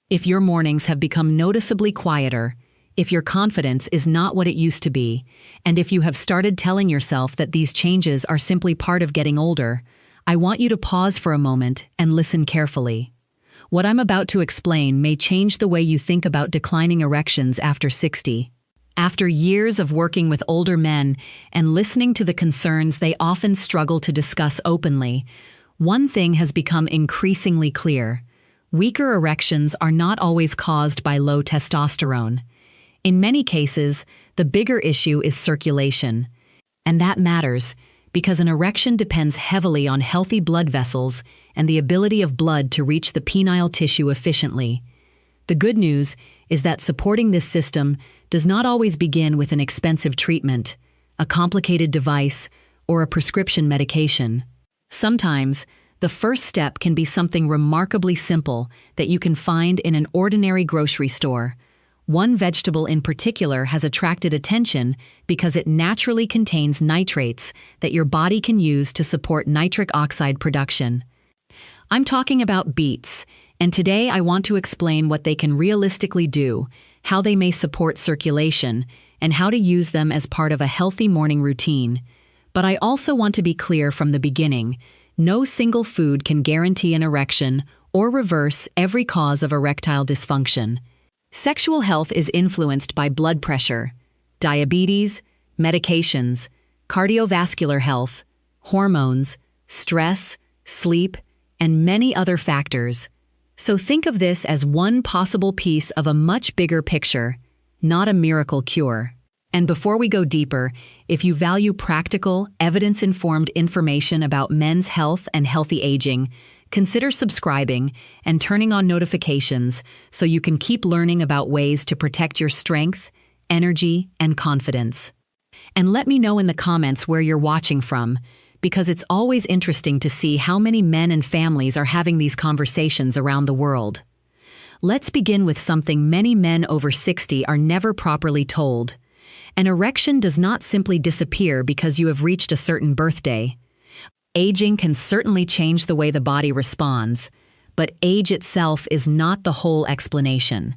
If your mornings have become noticeably quieter, if your confidence is not what it used to be, and if you have started telling yourself that these changes are simply part of getting older, I want you to pause for a moment and listen carefully. What I'm about to explain may change the way you think about declining erections after 60. After years of working with older men and listening to the concerns they often struggle to discuss openly, one thing has become increasingly clear. Weaker erections are not always caused by low testosterone. In many cases, the bigger issue is circulation. And that matters because an erection depends heavily on healthy blood vessels and the ability of blood to reach the penile tissue efficiently. The good news is that supporting this system does not always begin with an expensive treatment, a complicated device, or a prescription medication. Sometimes, the first step can be something remarkably simple that you can find in an ordinary grocery store. One vegetable in particular has attracted attention because it naturally contains nitrates that your body can use to support nitric oxide production. I'm talking about beets, and today I want to explain what they can realistically do, how they may support circulation, and how to use them as part of a healthy morning routine. But I also want to be clear from the beginning. No single food can guarantee an erection or reverse every cause of erectile dysfunction. Sexual health is influenced by blood pressure, diabetes, medications, cardiovascular health, hormones, stress, sleep, and many other factors. So think of this as one possible piece of a much bigger picture, not a miracle cure. And before we go deeper, if you value practical, evidence-informed information about men's health and healthy aging, consider subscribing and turning on notifications so you can keep learning about ways to protect your strength, energy, and confidence. And let me know in the comments where you're watching from, because it's always interesting to see how many men and families are having these conversations around the world. Let's begin with something many men over 60 are never properly told. An erection does not simply disappear because you have reached a certain birthday. Aging can certainly change the way the body responds, but age itself is not the whole explanation.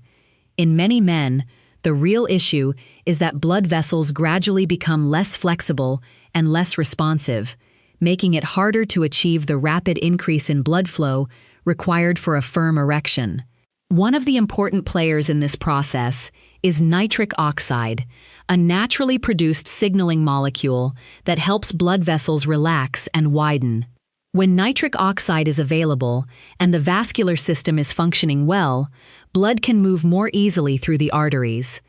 In many men, the real issue is that blood vessels gradually become less flexible and less responsive, making it harder to achieve the rapid increase in blood flow required for a firm erection. One of the important players in this process is nitric oxide, a naturally produced signaling molecule that helps blood vessels relax and widen. When nitric oxide is available and the vascular system is functioning well, blood can move more easily through the arteries.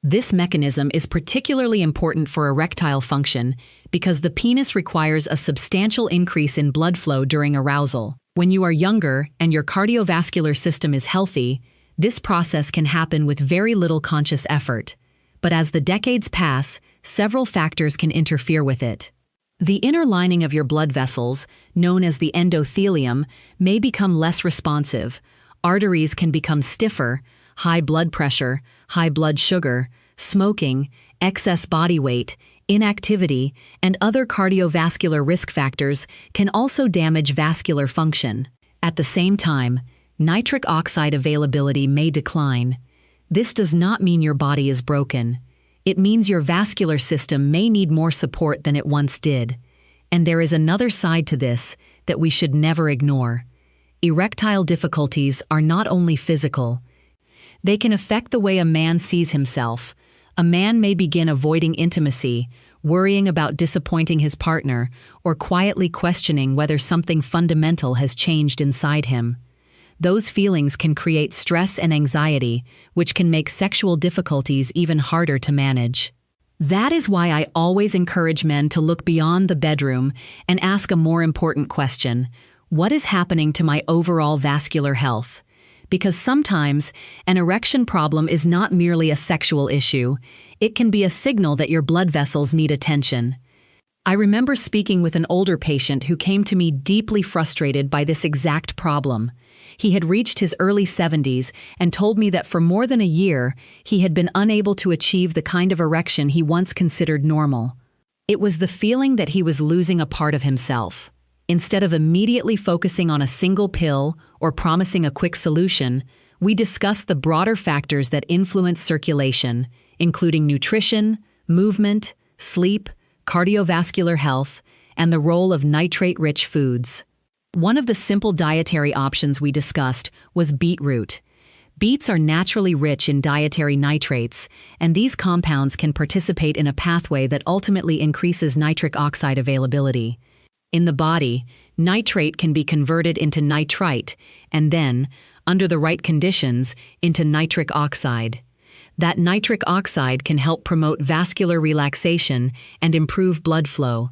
This mechanism is particularly important for erectile function because the penis requires a substantial increase in blood flow during arousal. When you are younger and your cardiovascular system is healthy, this process can happen with very little conscious effort. But as the decades pass, several factors can interfere with it. The inner lining of your blood vessels, known as the endothelium, may become less responsive. Arteries can become stiffer. High blood pressure, high blood sugar, smoking, excess body weight, inactivity, and other cardiovascular risk factors can also damage vascular function. At the same time, nitric oxide availability may decline. This does not mean your body is broken. It means your vascular system may need more support than it once did. And there is another side to this that we should never ignore. Erectile difficulties are not only physical. They can affect the way a man sees himself. A man may begin avoiding intimacy, worrying about disappointing his partner, or quietly questioning whether something fundamental has changed inside him. Those feelings can create stress and anxiety, which can make sexual difficulties even harder to manage. That is why I always encourage men to look beyond the bedroom and ask a more important question: what is happening to my overall vascular health? Because sometimes an erection problem is not merely a sexual issue. It can be a signal that your blood vessels need attention. I remember speaking with an older patient who came to me deeply frustrated by this exact problem. He had reached his early 70s and told me that for more than a year, he had been unable to achieve the kind of erection he once considered normal. It was the feeling that he was losing a part of himself. Instead of immediately focusing on a single pill or promising a quick solution, We discuss the broader factors that influence circulation, including nutrition, movement, sleep, cardiovascular health, and the role of nitrate-rich foods. One of the simple dietary options we discussed was beetroot. Beets are naturally rich in dietary nitrates, and these compounds can participate in a pathway that ultimately increases nitric oxide availability. In the body, nitrate can be converted into nitrite, and then, under the right conditions, into nitric oxide. That nitric oxide can help promote vascular relaxation and improve blood flow.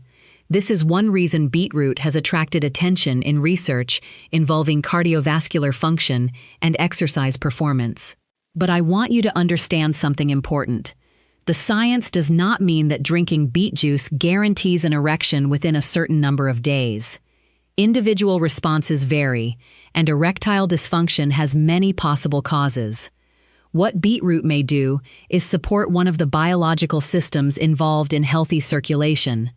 This is one reason beetroot has attracted attention in research involving cardiovascular function and exercise performance. But I want you to understand something important. The science does not mean that drinking beet juice guarantees an erection within a certain number of days. Individual responses vary, and erectile dysfunction has many possible causes. What beetroot may do is support one of the biological systems involved in healthy circulation.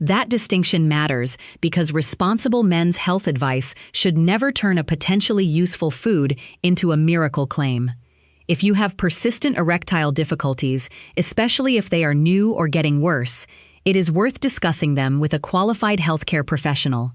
That distinction matters because responsible men's health advice should never turn a potentially useful food into a miracle claim. If you have persistent erectile difficulties, especially if they are new or getting worse, it is worth discussing them with a qualified healthcare professional.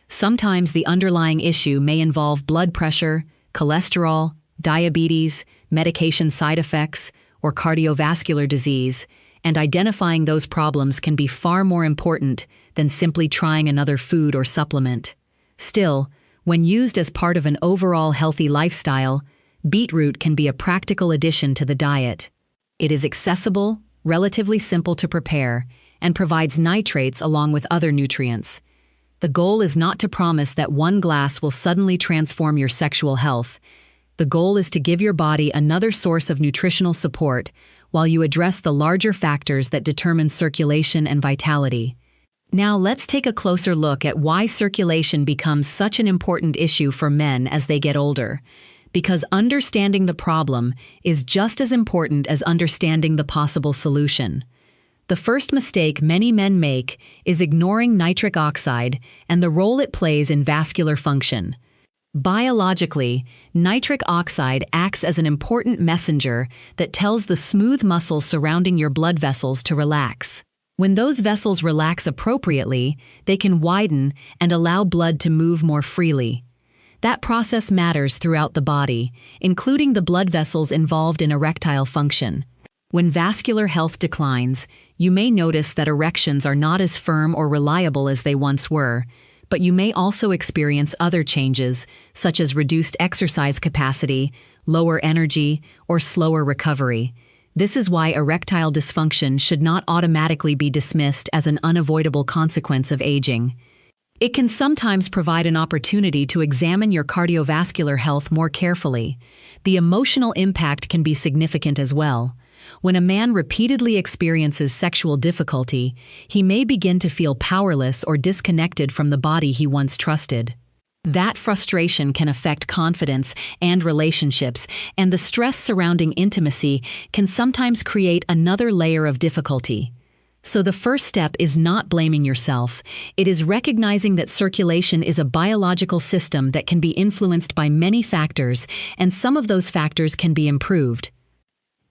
Sometimes the underlying issue may involve blood pressure, cholesterol, diabetes, medication side effects, or cardiovascular disease, and identifying those problems can be far more important than simply trying another food or supplement. Still, when used as part of an overall healthy lifestyle, beetroot can be a practical addition to the diet. It is accessible, relatively simple to prepare, and provides nitrates along with other nutrients. The goal is not to promise that one glass will suddenly transform your sexual health. The goal is to give your body another source of nutritional support while you address the larger factors that determine circulation and vitality. Now let's take a closer look at why circulation becomes such an important issue for men as they get older. Because understanding the problem is just as important as understanding the possible solution. The first mistake many men make is ignoring nitric oxide and the role it plays in vascular function. Biologically, nitric oxide acts as an important messenger that tells the smooth muscles surrounding your blood vessels to relax. When those vessels relax appropriately, they can widen and allow blood to move more freely. That process matters throughout the body, including the blood vessels involved in erectile function. When vascular health declines, you may notice that erections are not as firm or reliable as they once were, but you may also experience other changes, such as reduced exercise capacity, lower energy, or slower recovery. This is why erectile dysfunction should not automatically be dismissed as an unavoidable consequence of aging. It can sometimes provide an opportunity to examine your cardiovascular health more carefully. The emotional impact can be significant as well. When a man repeatedly experiences sexual difficulty, he may begin to feel powerless or disconnected from the body he once trusted. That frustration can affect confidence and relationships, and the stress surrounding intimacy can sometimes create another layer of difficulty. So the first step is not blaming yourself. It is recognizing that circulation is a biological system that can be influenced by many factors, and some of those factors can be improved.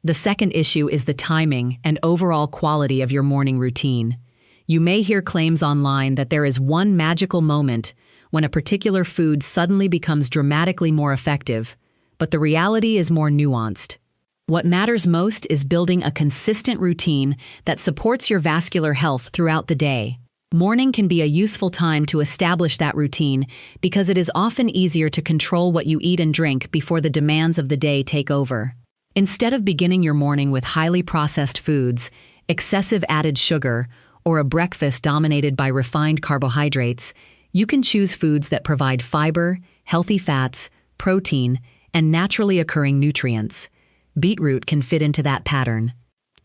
The second issue is the timing and overall quality of your morning routine. You may hear claims online that there is one magical moment when a particular food suddenly becomes dramatically more effective, but the reality is more nuanced. What matters most is building a consistent routine that supports your vascular health throughout the day. Morning can be a useful time to establish that routine because it is often easier to control what you eat and drink before the demands of the day take over. Instead of beginning your morning with highly processed foods, excessive added sugar, or a breakfast dominated by refined carbohydrates, you can choose foods that provide fiber, healthy fats, protein, and naturally occurring nutrients. Beetroot can fit into that pattern.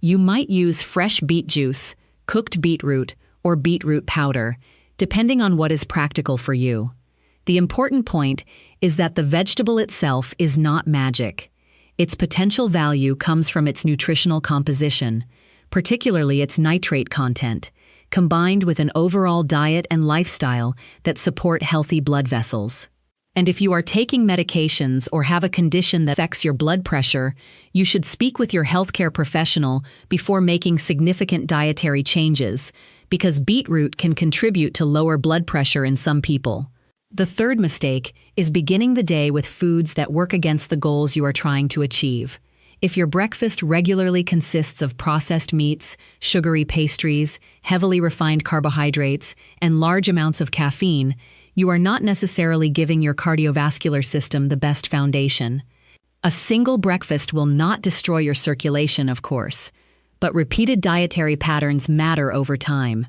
You might use fresh beet juice, cooked beetroot, or beetroot powder, depending on what is practical for you. The important point is that the vegetable itself is not magic. Its potential value comes from its nutritional composition, particularly its nitrate content, combined with an overall diet and lifestyle that support healthy blood vessels. And if you are taking medications or have a condition that affects your blood pressure, you should speak with your healthcare professional before making significant dietary changes, because beetroot can contribute to lower blood pressure in some people. The third mistake is beginning the day with foods that work against the goals you are trying to achieve. If your breakfast regularly consists of processed meats, sugary pastries, heavily refined carbohydrates, and large amounts of caffeine, you are not necessarily giving your cardiovascular system the best foundation. A single breakfast will not destroy your circulation, of course, but repeated dietary patterns matter over time.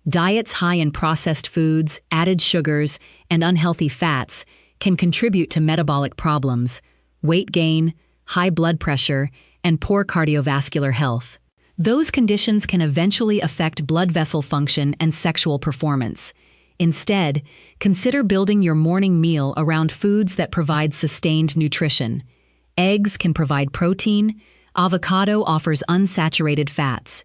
Diets high in processed foods, added sugars, and unhealthy fats can contribute to metabolic problems, weight gain, high blood pressure, and poor cardiovascular health. Those conditions can eventually affect blood vessel function and sexual performance. Instead, consider building your morning meal around foods that provide sustained nutrition. Eggs can provide protein, avocado offers unsaturated fats.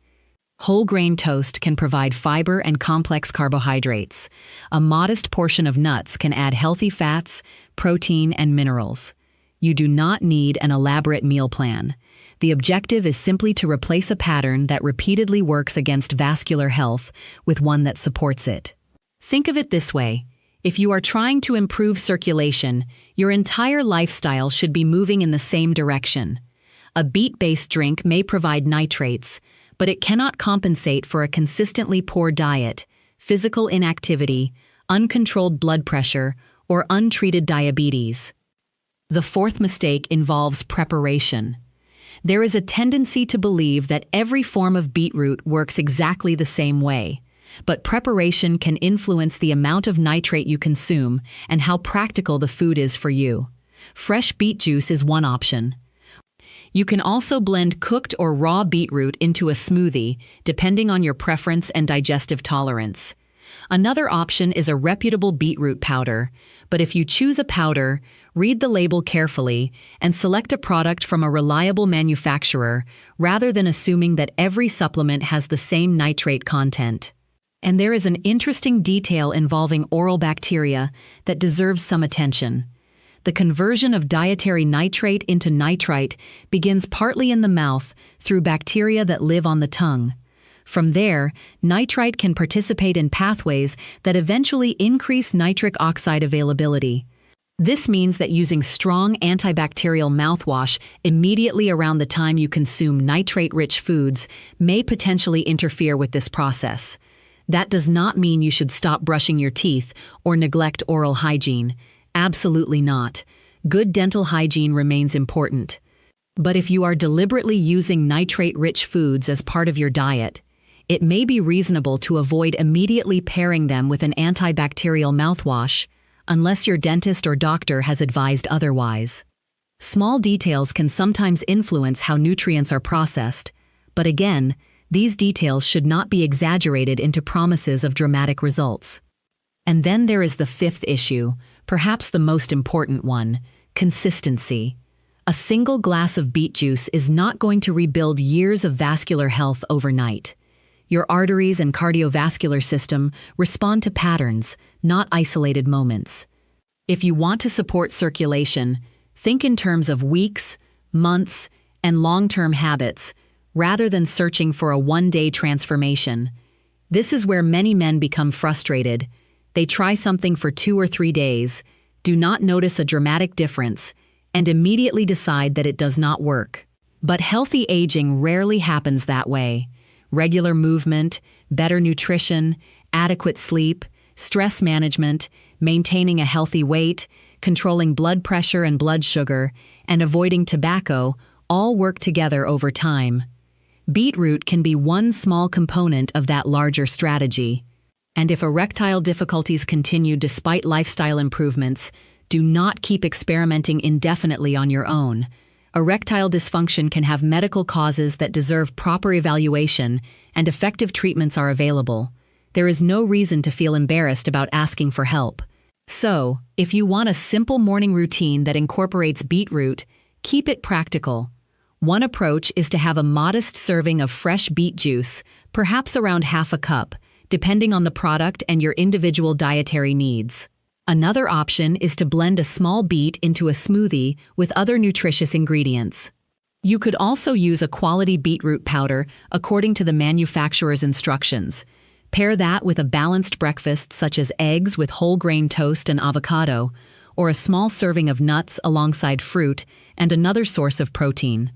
Whole grain toast can provide fiber and complex carbohydrates. A modest portion of nuts can add healthy fats, protein, and minerals. You do not need an elaborate meal plan. The objective is simply to replace a pattern that repeatedly works against vascular health with one that supports it. Think of it this way. If you are trying to improve circulation, your entire lifestyle should be moving in the same direction. A beet-based drink may provide nitrates, but it cannot compensate for a consistently poor diet, physical inactivity, uncontrolled blood pressure, or untreated diabetes. The fourth mistake involves preparation. There is a tendency to believe that every form of beetroot works exactly the same way, but preparation can influence the amount of nitrate you consume and how practical the food is for you. Fresh beet juice is one option. You can also blend cooked or raw beetroot into a smoothie, depending on your preference and digestive tolerance. Another option is a reputable beetroot powder, but if you choose a powder, read the label carefully and select a product from a reliable manufacturer rather than assuming that every supplement has the same nitrate content. And there is an interesting detail involving oral bacteria that deserves some attention. The conversion of dietary nitrate into nitrite begins partly in the mouth through bacteria that live on the tongue. From there, nitrite can participate in pathways that eventually increase nitric oxide availability. This means that using strong antibacterial mouthwash immediately around the time you consume nitrate-rich foods may potentially interfere with this process. That does not mean you should stop brushing your teeth or neglect oral hygiene. Absolutely not. Good dental hygiene remains important. But if you are deliberately using nitrate-rich foods as part of your diet, it may be reasonable to avoid immediately pairing them with an antibacterial mouthwash, unless your dentist or doctor has advised otherwise. Small details can sometimes influence how nutrients are processed, but again, these details should not be exaggerated into promises of dramatic results. And then there is the fifth issue, perhaps the most important one: consistency. A single glass of beet juice is not going to rebuild years of vascular health overnight. Your arteries and cardiovascular system respond to patterns, not isolated moments. If you want to support circulation, think in terms of weeks, months, and long-term habits, rather than searching for a one-day transformation. This is where many men become frustrated. They try something for 2 or 3 days, do not notice a dramatic difference, and immediately decide that it does not work. But healthy aging rarely happens that way. Regular movement, better nutrition, adequate sleep, stress management, maintaining a healthy weight, controlling blood pressure and blood sugar, and avoiding tobacco all work together over time. Beetroot can be one small component of that larger strategy. And if erectile difficulties continue despite lifestyle improvements, do not keep experimenting indefinitely on your own. Erectile dysfunction can have medical causes that deserve proper evaluation, and effective treatments are available. There is no reason to feel embarrassed about asking for help. So, if you want a simple morning routine that incorporates beetroot, keep it practical. One approach is to have a modest serving of fresh beet juice, perhaps around half a cup, depending on the product and your individual dietary needs. Another option is to blend a small beet into a smoothie with other nutritious ingredients. You could also use a quality beetroot powder according to the manufacturer's instructions. Pair that with a balanced breakfast such as eggs with whole grain toast and avocado, or a small serving of nuts alongside fruit and another source of protein.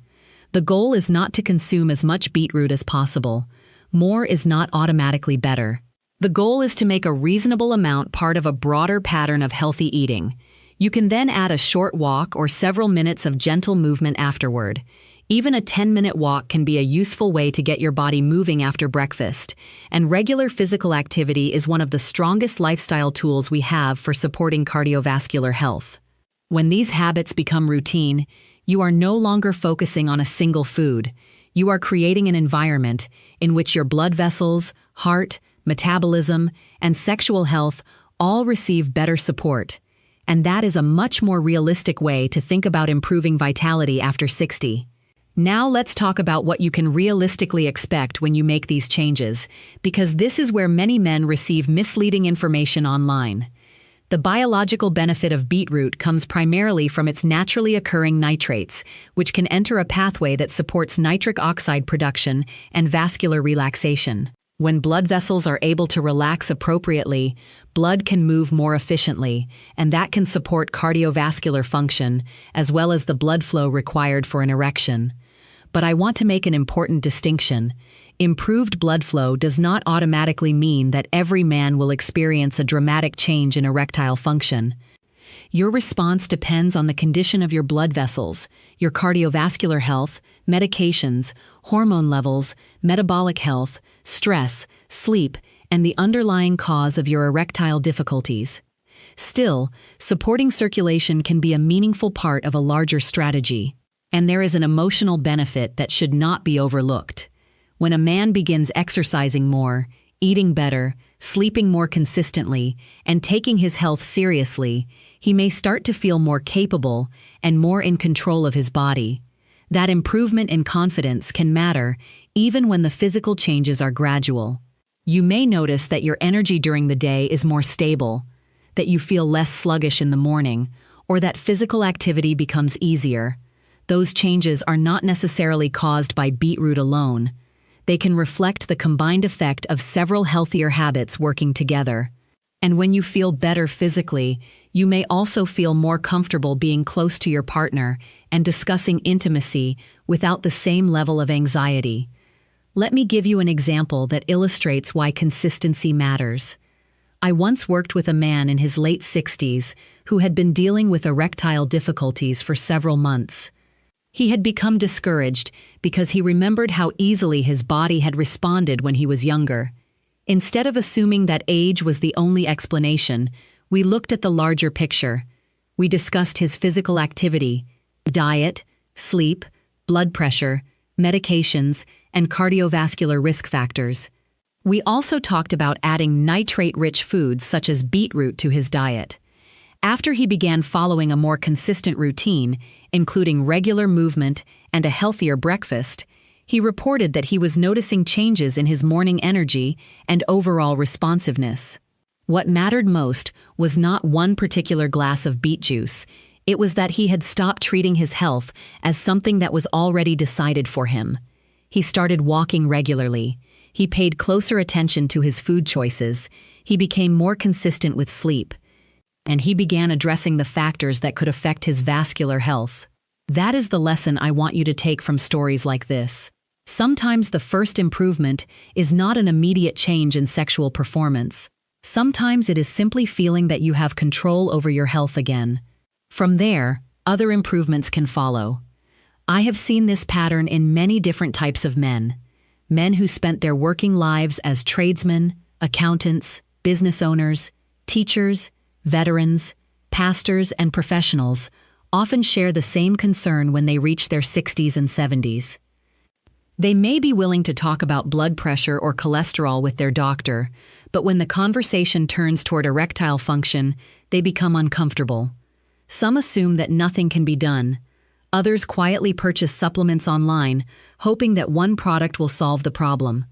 The goal is not to consume as much beetroot as possible. More is not automatically better. The goal is to make a reasonable amount part of a broader pattern of healthy eating. You can then add a short walk or several minutes of gentle movement afterward. Even a 10-minute walk can be a useful way to get your body moving after breakfast, and regular physical activity is one of the strongest lifestyle tools we have for supporting cardiovascular health. When these habits become routine, you are no longer focusing on a single food. You are creating an environment in which your blood vessels, heart, metabolism, and sexual health all receive better support. And that is a much more realistic way to think about improving vitality after 60. Now let's talk about what you can realistically expect when you make these changes, because this is where many men receive misleading information online. The biological benefit of beetroot comes primarily from its naturally occurring nitrates, which can enter a pathway that supports nitric oxide production and vascular relaxation. When blood vessels are able to relax appropriately, blood can move more efficiently, and that can support cardiovascular function, as well as the blood flow required for an erection. But I want to make an important distinction. Improved blood flow does not automatically mean that every man will experience a dramatic change in erectile function. Your response depends on the condition of your blood vessels, your cardiovascular health, medications, hormone levels, metabolic health, stress, sleep, and the underlying cause of your erectile difficulties. Still, supporting circulation can be a meaningful part of a larger strategy, and there is an emotional benefit that should not be overlooked. When a man begins exercising more, eating better, sleeping more consistently, and taking his health seriously, he may start to feel more capable and more in control of his body. That improvement in confidence can matter even when the physical changes are gradual. You may notice that your energy during the day is more stable, that you feel less sluggish in the morning, or that physical activity becomes easier. Those changes are not necessarily caused by beetroot alone. They can reflect the combined effect of several healthier habits working together. And when you feel better physically, you may also feel more comfortable being close to your partner and discussing intimacy without the same level of anxiety. Let me give you an example that illustrates why consistency matters. I once worked with a man in his late 60s who had been dealing with erectile difficulties for several months. He had become discouraged because he remembered how easily his body had responded when he was younger. Instead of assuming that age was the only explanation, we looked at the larger picture. We discussed his physical activity, diet, sleep, blood pressure, medications, and cardiovascular risk factors. We also talked about adding nitrate-rich foods such as beetroot to his diet. After he began following a more consistent routine, including regular movement and a healthier breakfast, he reported that he was noticing changes in his morning energy and overall responsiveness. What mattered most was not one particular glass of beet juice. It was that he had stopped treating his health as something that was already decided for him. He started walking regularly. He paid closer attention to his food choices. He became more consistent with sleep. And he began addressing the factors that could affect his vascular health. That is the lesson I want you to take from stories like this. Sometimes the first improvement is not an immediate change in sexual performance. Sometimes it is simply feeling that you have control over your health again. From there, other improvements can follow. I have seen this pattern in many different types of men. Men who spent their working lives as tradesmen, accountants, business owners, teachers, veterans, pastors, and professionals often share the same concern when they reach their 60s and 70s. They may be willing to talk about blood pressure or cholesterol with their doctor, but when the conversation turns toward erectile function, they become uncomfortable. Some assume that nothing can be done. Others quietly purchase supplements online, hoping that one product will solve the problem.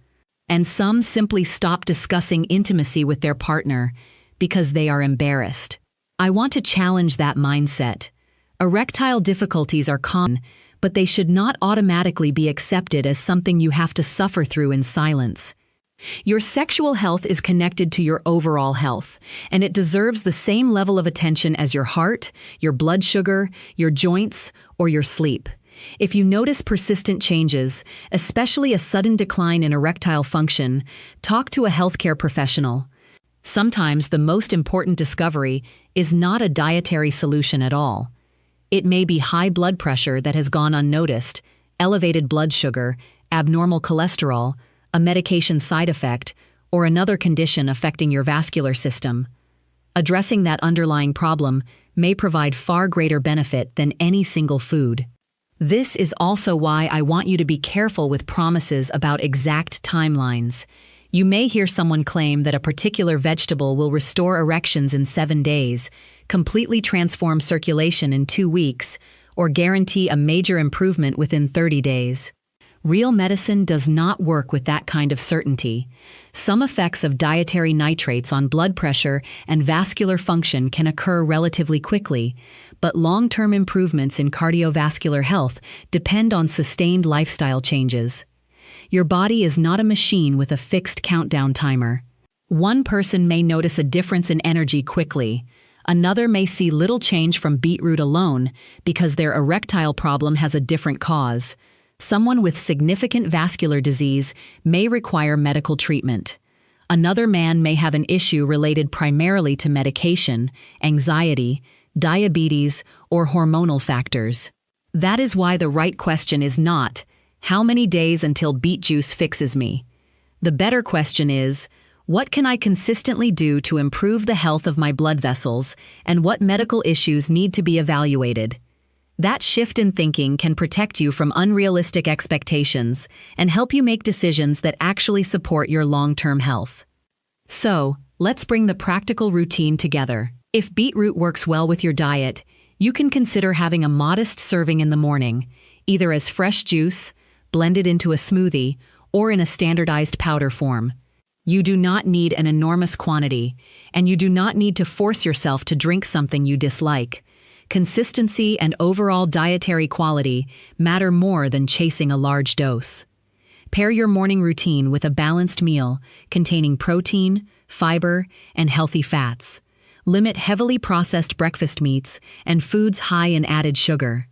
And some simply stop discussing intimacy with their partner because they are embarrassed. I want to challenge that mindset. Erectile difficulties are common, but they should not automatically be accepted as something you have to suffer through in silence. Your sexual health is connected to your overall health, and it deserves the same level of attention as your heart, your blood sugar, your joints, or your sleep. If you notice persistent changes, especially a sudden decline in erectile function, talk to a healthcare professional. Sometimes the most important discovery is not a dietary solution at all. It may be high blood pressure that has gone unnoticed, elevated blood sugar, abnormal cholesterol, a medication side effect, or another condition affecting your vascular system. Addressing that underlying problem may provide far greater benefit than any single food. This is also why I want you to be careful with promises about exact timelines. You may hear someone claim that a particular vegetable will restore erections in 7 days, completely transform circulation in 2 weeks, or guarantee a major improvement within 30 days. Real medicine does not work with that kind of certainty. Some effects of dietary nitrates on blood pressure and vascular function can occur relatively quickly, but long-term improvements in cardiovascular health depend on sustained lifestyle changes. Your body is not a machine with a fixed countdown timer. One person may notice a difference in energy quickly. Another may see little change from beetroot alone because their erectile problem has a different cause. Someone with significant vascular disease may require medical treatment. Another man may have an issue related primarily to medication, anxiety, diabetes, or hormonal factors. That is why the right question is not, how many days until beet juice fixes me? The better question is, what can I consistently do to improve the health of my blood vessels, and what medical issues need to be evaluated? That shift in thinking can protect you from unrealistic expectations and help you make decisions that actually support your long-term health. So, let's bring the practical routine together. If beetroot works well with your diet, you can consider having a modest serving in the morning, either as fresh juice, blended into a smoothie, or in a standardized powder form. You do not need an enormous quantity, and you do not need to force yourself to drink something you dislike. Consistency and overall dietary quality matter more than chasing a large dose. Pair your morning routine with a balanced meal containing protein, fiber, and healthy fats. Limit heavily processed breakfast meats and foods high in added sugar.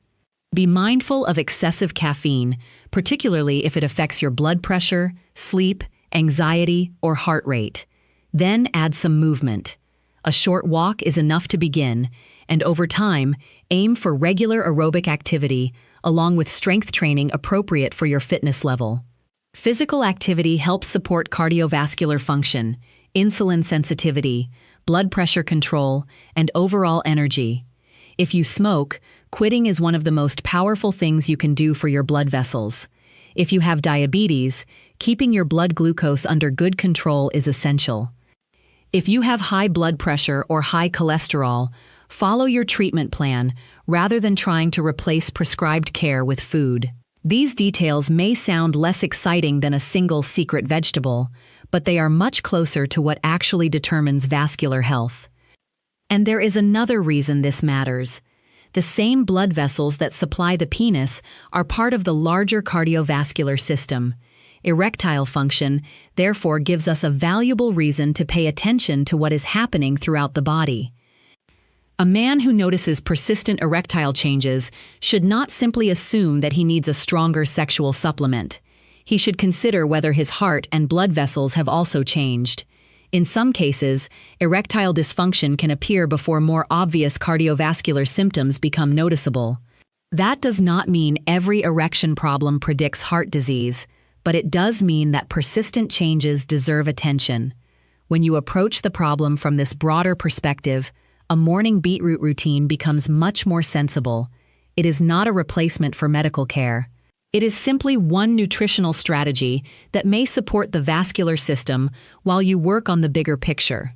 Be mindful of excessive caffeine, particularly if it affects your blood pressure, sleep, anxiety, or heart rate. Then add some movement. A short walk is enough to begin, and over time, aim for regular aerobic activity along with strength training appropriate for your fitness level. Physical activity helps support cardiovascular function, insulin sensitivity, blood pressure control, and overall energy. If you smoke, quitting is one of the most powerful things you can do for your blood vessels. If you have diabetes, keeping your blood glucose under good control is essential. If you have high blood pressure or high cholesterol, follow your treatment plan rather than trying to replace prescribed care with food. These details may sound less exciting than a single secret vegetable, but they are much closer to what actually determines vascular health. And there is another reason this matters. The same blood vessels that supply the penis are part of the larger cardiovascular system. Erectile function, therefore, gives us a valuable reason to pay attention to what is happening throughout the body. A man who notices persistent erectile changes should not simply assume that he needs a stronger sexual supplement. He should consider whether his heart and blood vessels have also changed. In some cases, erectile dysfunction can appear before more obvious cardiovascular symptoms become noticeable. That does not mean every erection problem predicts heart disease, but it does mean that persistent changes deserve attention. When you approach the problem from this broader perspective, a morning beetroot routine becomes much more sensible. It is not a replacement for medical care. It is simply one nutritional strategy that may support the vascular system while you work on the bigger picture.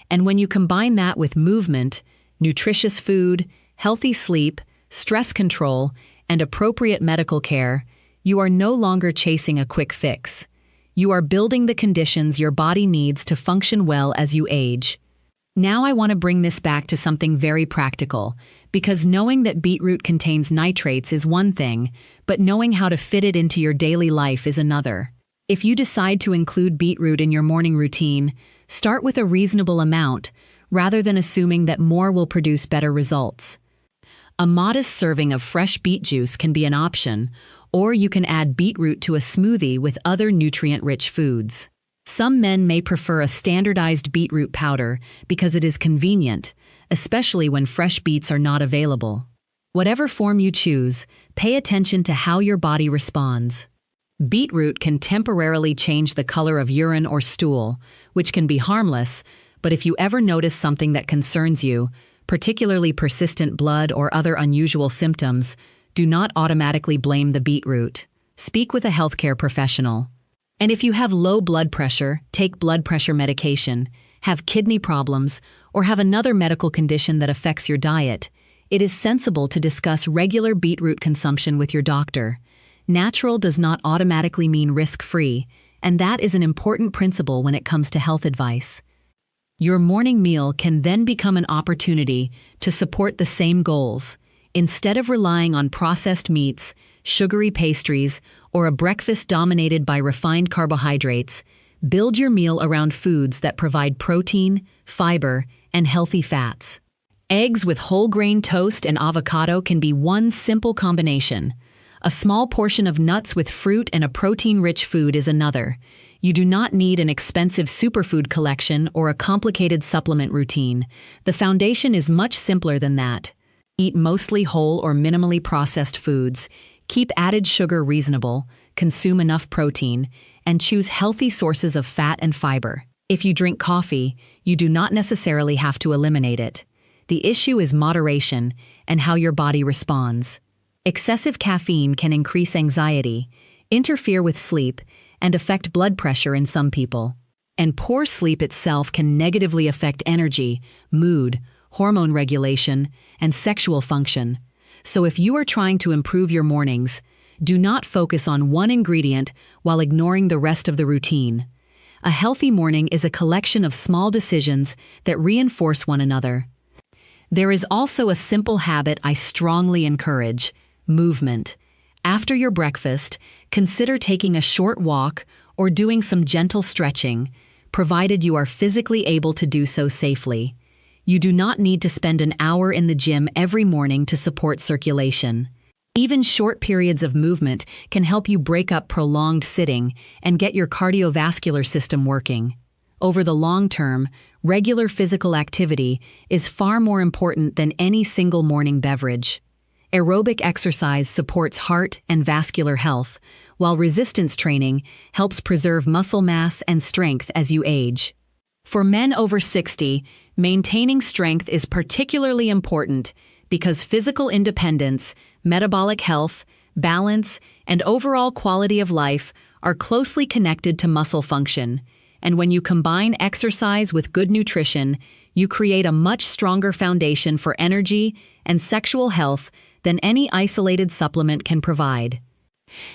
And when you combine that with movement, nutritious food, healthy sleep, stress control, and appropriate medical care, you are no longer chasing a quick fix. You are building the conditions your body needs to function well as you age. Now I want to bring this back to something very practical, because knowing that beetroot contains nitrates is one thing, but knowing how to fit it into your daily life is another. If you decide to include beetroot in your morning routine, start with a reasonable amount, rather than assuming that more will produce better results. A modest serving of fresh beet juice can be an option, or you can add beetroot to a smoothie with other nutrient-rich foods. Some men may prefer a standardized beetroot powder because it is convenient, especially when fresh beets are not available. Whatever form you choose, pay attention to how your body responds. Beetroot can temporarily change the color of urine or stool, which can be harmless, but if you ever notice something that concerns you, particularly persistent blood or other unusual symptoms, do not automatically blame the beetroot. Speak with a healthcare professional. And if you have low blood pressure, take blood pressure medication, have kidney problems, or have another medical condition that affects your diet, it is sensible to discuss regular beetroot consumption with your doctor. Natural does not automatically mean risk-free, and that is an important principle when it comes to health advice. Your morning meal can then become an opportunity to support the same goals. Instead of relying on processed meats, sugary pastries, or a breakfast dominated by refined carbohydrates, build your meal around foods that provide protein, fiber, and healthy fats. Eggs with whole grain toast and avocado can be one simple combination. A small portion of nuts with fruit and a protein-rich food is another. You do not need an expensive superfood collection or a complicated supplement routine. The foundation is much simpler than that. Eat mostly whole or minimally processed foods, keep added sugar reasonable, consume enough protein, and choose healthy sources of fat and fiber. If you drink coffee, you do not necessarily have to eliminate it. The issue is moderation and how your body responds. Excessive caffeine can increase anxiety, interfere with sleep, and affect blood pressure in some people. And poor sleep itself can negatively affect energy, mood, hormone regulation, and sexual function. So if you are trying to improve your mornings, do not focus on one ingredient while ignoring the rest of the routine. A healthy morning is a collection of small decisions that reinforce one another. There is also a simple habit I strongly encourage: movement. After your breakfast, consider taking a short walk or doing some gentle stretching, provided you are physically able to do so safely. You do not need to spend an hour in the gym every morning to support circulation. Even short periods of movement can help you break up prolonged sitting and get your cardiovascular system working. Over the long term, regular physical activity is far more important than any single morning beverage. Aerobic exercise supports heart and vascular health, while resistance training helps preserve muscle mass and strength as you age. For men over 60, maintaining strength is particularly important because physical independence, metabolic health, balance, and overall quality of life are closely connected to muscle function. And when you combine exercise with good nutrition, you create a much stronger foundation for energy and sexual health than any isolated supplement can provide.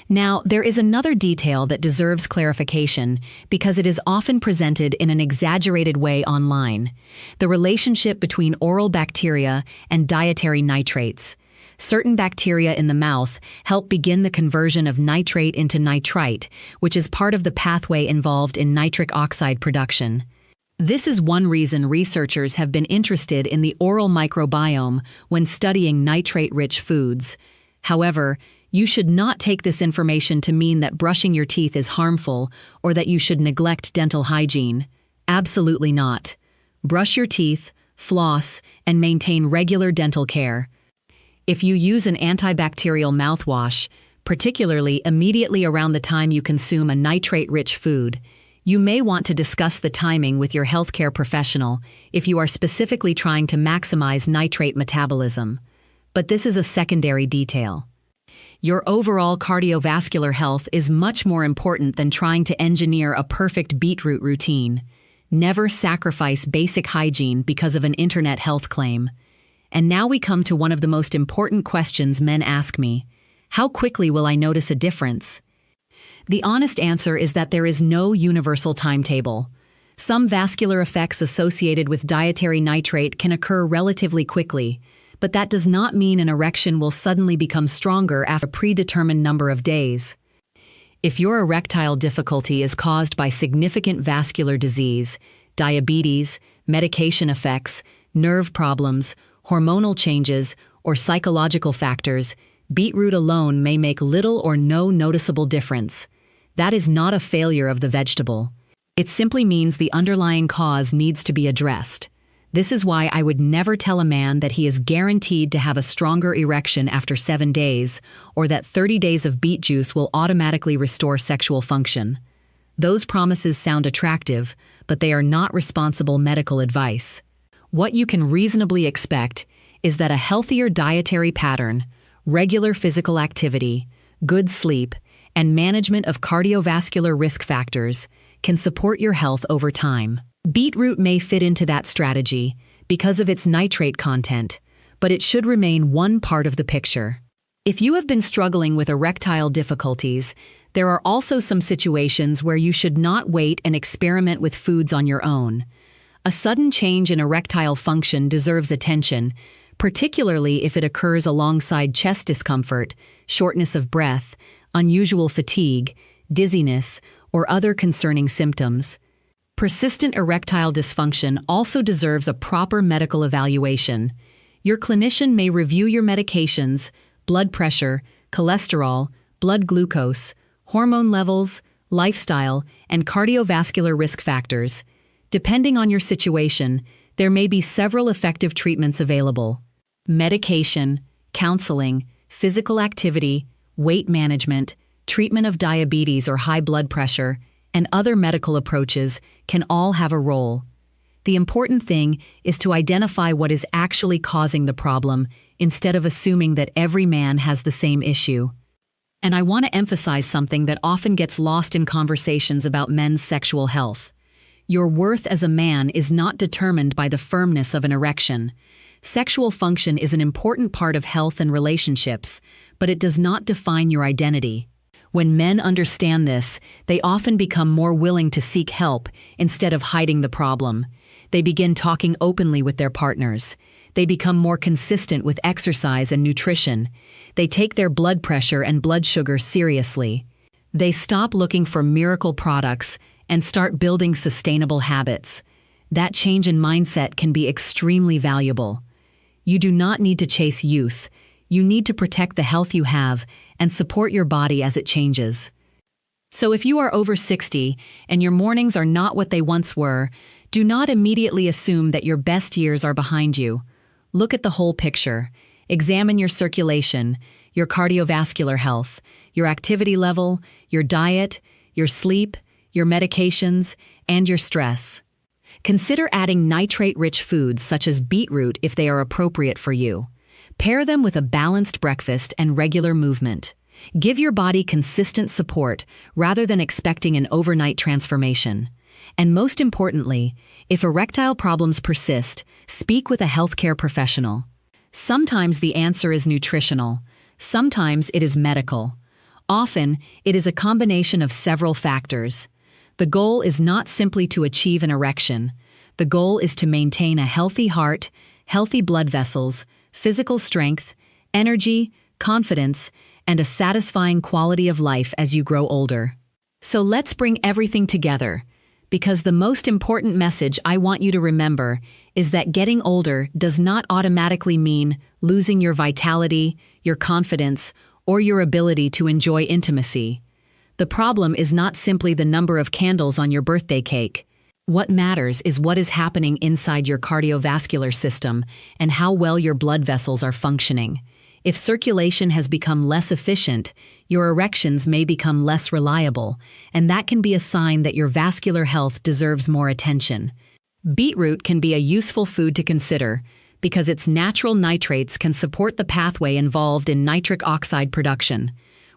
Now, there is another detail that deserves clarification because it is often presented in an exaggerated way online: the relationship between oral bacteria and dietary nitrates. Certain bacteria in the mouth help begin the conversion of nitrate into nitrite, which is part of the pathway involved in nitric oxide production. This is one reason researchers have been interested in the oral microbiome when studying nitrate-rich foods. However, you should not take this information to mean that brushing your teeth is harmful or that you should neglect dental hygiene. Absolutely not. Brush your teeth, floss, and maintain regular dental care. If you use an antibacterial mouthwash, particularly immediately around the time you consume a nitrate-rich food, you may want to discuss the timing with your healthcare professional if you are specifically trying to maximize nitrate metabolism. But this is a secondary detail. Your overall cardiovascular health is much more important than trying to engineer a perfect beetroot routine. Never sacrifice basic hygiene because of an internet health claim. And now we come to one of the most important questions men ask me: how quickly will I notice a difference? The honest answer is that there is no universal timetable. Some vascular effects associated with dietary nitrate can occur relatively quickly, but that does not mean an erection will suddenly become stronger after a predetermined number of days. If your erectile difficulty is caused by significant vascular disease, diabetes, medication effects, nerve problems, hormonal changes, or psychological factors, beetroot alone may make little or no noticeable difference. That is not a failure of the vegetable. It simply means the underlying cause needs to be addressed. This is why I would never tell a man that he is guaranteed to have a stronger erection after 7 days, or that 30 days of beet juice will automatically restore sexual function. Those promises sound attractive, but they are not responsible medical advice. What you can reasonably expect is that a healthier dietary pattern, regular physical activity, good sleep, and management of cardiovascular risk factors can support your health over time. Beetroot may fit into that strategy because of its nitrate content, but it should remain one part of the picture. If you have been struggling with erectile difficulties, there are also some situations where you should not wait and experiment with foods on your own. A sudden change in erectile function deserves attention, particularly if it occurs alongside chest discomfort, shortness of breath, unusual fatigue, dizziness, or other concerning symptoms. Persistent erectile dysfunction also deserves a proper medical evaluation. Your clinician may review your medications, blood pressure, cholesterol, blood glucose, hormone levels, lifestyle, and cardiovascular risk factors. Depending on your situation, there may be several effective treatments available. Medication, counseling, physical activity, weight management, treatment of diabetes or high blood pressure, and other medical approaches can all have a role. The important thing is to identify what is actually causing the problem instead of assuming that every man has the same issue. And I want to emphasize something that often gets lost in conversations about men's sexual health. Your worth as a man is not determined by the firmness of an erection. Sexual function is an important part of health and relationships, but it does not define your identity. When men understand this, they often become more willing to seek help instead of hiding the problem. They begin talking openly with their partners. They become more consistent with exercise and nutrition. They take their blood pressure and blood sugar seriously. They stop looking for miracle products and start building sustainable habits. That change in mindset can be extremely valuable. You do not need to chase youth. You need to protect the health you have and support your body as it changes. So if you are over 60 and your mornings are not what they once were, do not immediately assume that your best years are behind you. Look at the whole picture. Examine your circulation, your cardiovascular health, your activity level, your diet, your sleep, your medications, and your stress. Consider adding nitrate-rich foods such as beetroot if they are appropriate for you. Pair them with a balanced breakfast and regular movement. Give your body consistent support rather than expecting an overnight transformation. And most importantly, if erectile problems persist, speak with a healthcare professional. Sometimes the answer is nutritional. Sometimes it is medical. Often, it is a combination of several factors. The goal is not simply to achieve an erection. The goal is to maintain a healthy heart, healthy blood vessels, physical strength, energy, confidence, and a satisfying quality of life as you grow older. So let's bring everything together, because the most important message I want you to remember is that getting older does not automatically mean losing your vitality, your confidence, or your ability to enjoy intimacy. The problem is not simply the number of candles on your birthday cake. What matters is what is happening inside your cardiovascular system and how well your blood vessels are functioning. If circulation has become less efficient, your erections may become less reliable, and that can be a sign that your vascular health deserves more attention. Beetroot can be a useful food to consider because its natural nitrates can support the pathway involved in nitric oxide production,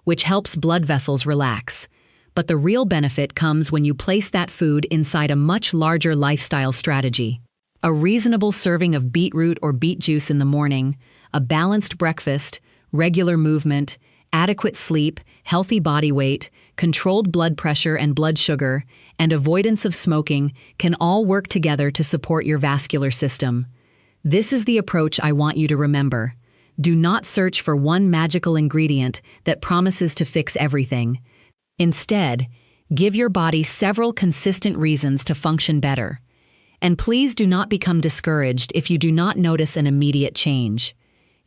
which helps blood vessels relax. But the real benefit comes when you place that food inside a much larger lifestyle strategy. A reasonable serving of beetroot or beet juice in the morning, a balanced breakfast, regular movement, adequate sleep, healthy body weight, controlled blood pressure and blood sugar, and avoidance of smoking can all work together to support your vascular system. This is the approach I want you to remember. Do not search for one magical ingredient that promises to fix everything. Instead, give your body several consistent reasons to function better. And please do not become discouraged if you do not notice an immediate change.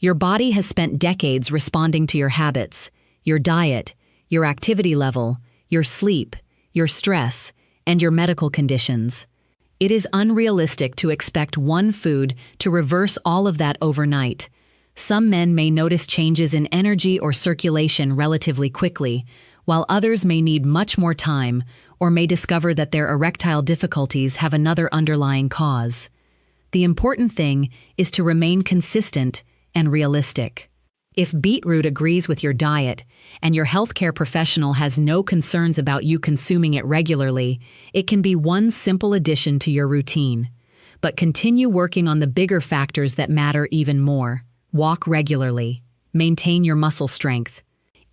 Your body has spent decades responding to your habits, your diet, your activity level, your sleep, your stress, and your medical conditions. It is unrealistic to expect one food to reverse all of that overnight. Some men may notice changes in energy or circulation relatively quickly, while others may need much more time or may discover that their erectile difficulties have another underlying cause. The important thing is to remain consistent and realistic. If beetroot agrees with your diet and your healthcare professional has no concerns about you consuming it regularly, it can be one simple addition to your routine. But continue working on the bigger factors that matter even more. Walk regularly. Maintain your muscle strength.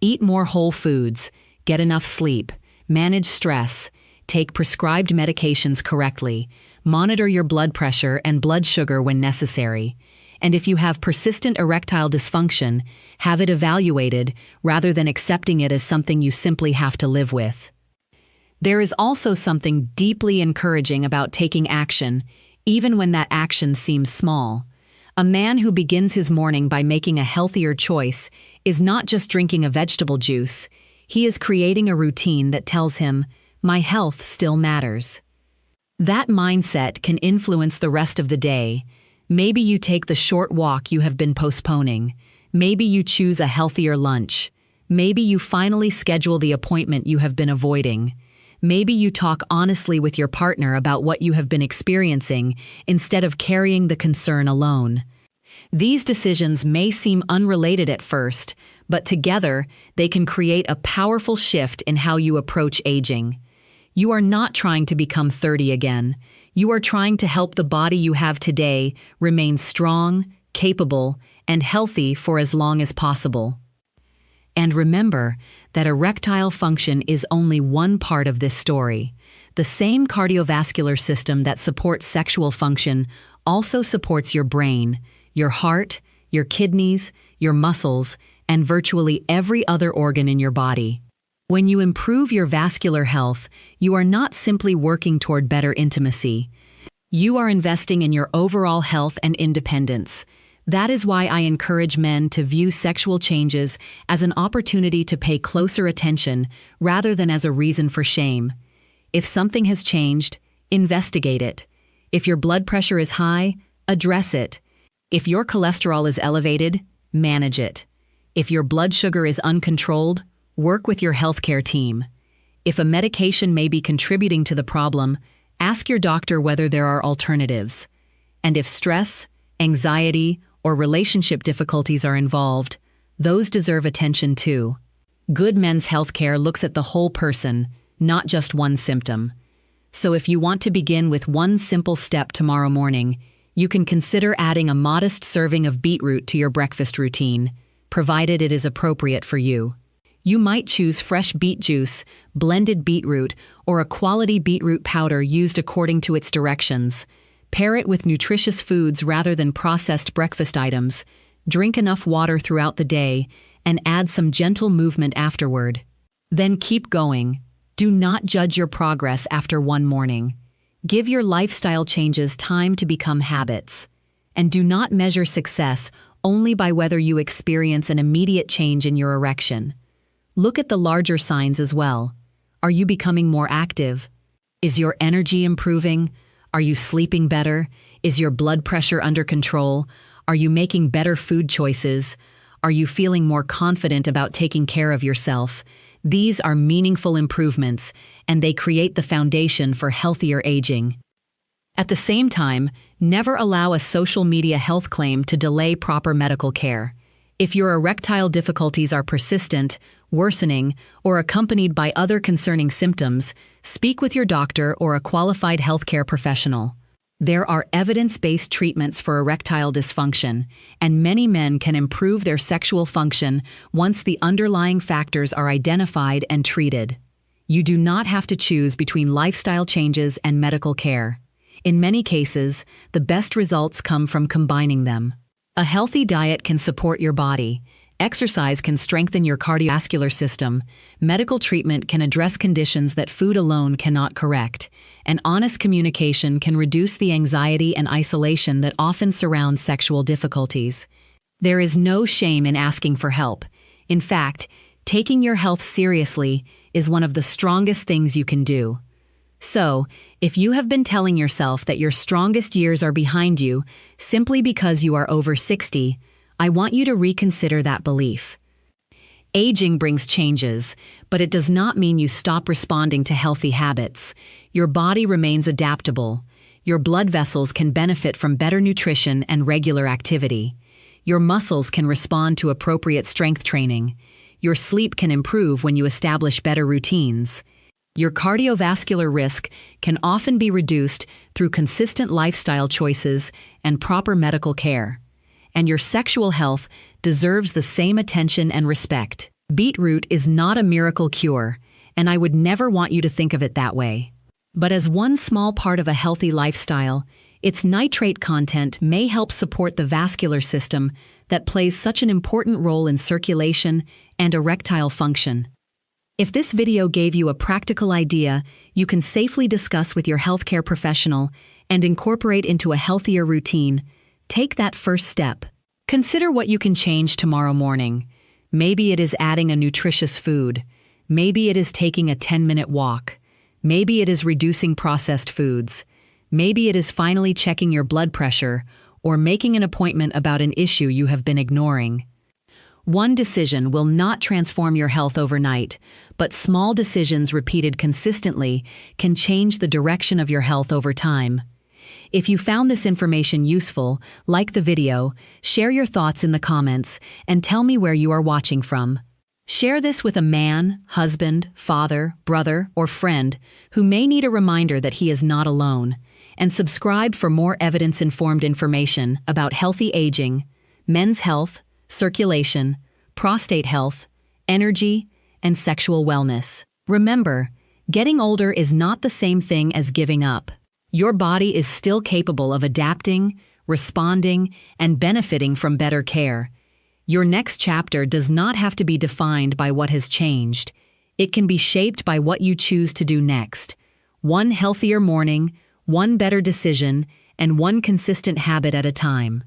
Eat more whole foods. Get enough sleep. Manage stress. Take prescribed medications correctly. Monitor your blood pressure and blood sugar when necessary. And if you have persistent erectile dysfunction, have it evaluated rather than accepting it as something you simply have to live with. There is also something deeply encouraging about taking action, even when that action seems small. A man who begins his morning by making a healthier choice is not just drinking a vegetable juice, he is creating a routine that tells him, "My health still matters." That mindset can influence the rest of the day. Maybe you take the short walk you have been postponing. Maybe you choose a healthier lunch. Maybe you finally schedule the appointment you have been avoiding. Maybe you talk honestly with your partner about what you have been experiencing instead of carrying the concern alone. These decisions may seem unrelated at first, but together they can create a powerful shift in how you approach aging. You are not trying to become 30 again. You are trying to help the body you have today remain strong, capable, and healthy for as long as possible. And remember that erectile function is only one part of this story. The same cardiovascular system that supports sexual function also supports your brain, your heart, your kidneys, your muscles, and virtually every other organ in your body. When you improve your vascular health, you are not simply working toward better intimacy. You are investing in your overall health and independence. That is why I encourage men to view sexual changes as an opportunity to pay closer attention rather than as a reason for shame. If something has changed, investigate it. If your blood pressure is high, address it. If your cholesterol is elevated, manage it. If your blood sugar is uncontrolled, work with your healthcare team. If a medication may be contributing to the problem, ask your doctor whether there are alternatives. And if stress, anxiety, or relationship difficulties are involved, those deserve attention too. Good men's healthcare looks at the whole person, not just one symptom. So if you want to begin with one simple step tomorrow morning, you can consider adding a modest serving of beetroot to your breakfast routine, provided it is appropriate for you. You might choose fresh beet juice, blended beetroot, or a quality beetroot powder used according to its directions. Pair it with nutritious foods rather than processed breakfast items. Drink enough water throughout the day, and add some gentle movement afterward. Then keep going. Do not judge your progress after one morning. Give your lifestyle changes time to become habits. And do not measure success only by whether you experience an immediate change in your erection. Look at the larger signs as well. Are you becoming more active? Is your energy improving? Are you sleeping better? Is your blood pressure under control? Are you making better food choices? Are you feeling more confident about taking care of yourself? These are meaningful improvements, and they create the foundation for healthier aging. At the same time, never allow a social media health claim to delay proper medical care. If your erectile difficulties are persistent, worsening, or accompanied by other concerning symptoms, speak with your doctor or a qualified healthcare professional. There are evidence-based treatments for erectile dysfunction, and many men can improve their sexual function once the underlying factors are identified and treated. You do not have to choose between lifestyle changes and medical care. In many cases, the best results come from combining them. A healthy diet can support your body. Exercise can strengthen your cardiovascular system. Medical treatment can address conditions that food alone cannot correct. And honest communication can reduce the anxiety and isolation that often surround sexual difficulties. There is no shame in asking for help. In fact, taking your health seriously is one of the strongest things you can do. So, if you have been telling yourself that your strongest years are behind you simply because you are over 60, I want you to reconsider that belief. Aging brings changes, but it does not mean you stop responding to healthy habits. Your body remains adaptable. Your blood vessels can benefit from better nutrition and regular activity. Your muscles can respond to appropriate strength training. Your sleep can improve when you establish better routines. Your cardiovascular risk can often be reduced through consistent lifestyle choices and proper medical care. And your sexual health deserves the same attention and respect. Beetroot is not a miracle cure, and I would never want you to think of it that way. But as one small part of a healthy lifestyle, its nitrate content may help support the vascular system that plays such an important role in circulation and erectile function. If this video gave you a practical idea you can safely discuss with your healthcare professional and incorporate into a healthier routine, take that first step. Consider what you can change tomorrow morning. Maybe it is adding a nutritious food. Maybe it is taking a 10-minute walk. Maybe it is reducing processed foods. Maybe it is finally checking your blood pressure or making an appointment about an issue you have been ignoring. One decision will not transform your health overnight, but small decisions repeated consistently can change the direction of your health over time. If you found this information useful, like the video, share your thoughts in the comments, and tell me where you are watching from. Share this with a man, husband, father, brother, or friend who may need a reminder that he is not alone. And subscribe for more evidence-informed information about healthy aging, men's health, circulation, prostate health, energy, and sexual wellness. Remember, getting older is not the same thing as giving up. Your body is still capable of adapting, responding, and benefiting from better care. Your next chapter does not have to be defined by what has changed. It can be shaped by what you choose to do next. One healthier morning, one better decision, and one consistent habit at a time.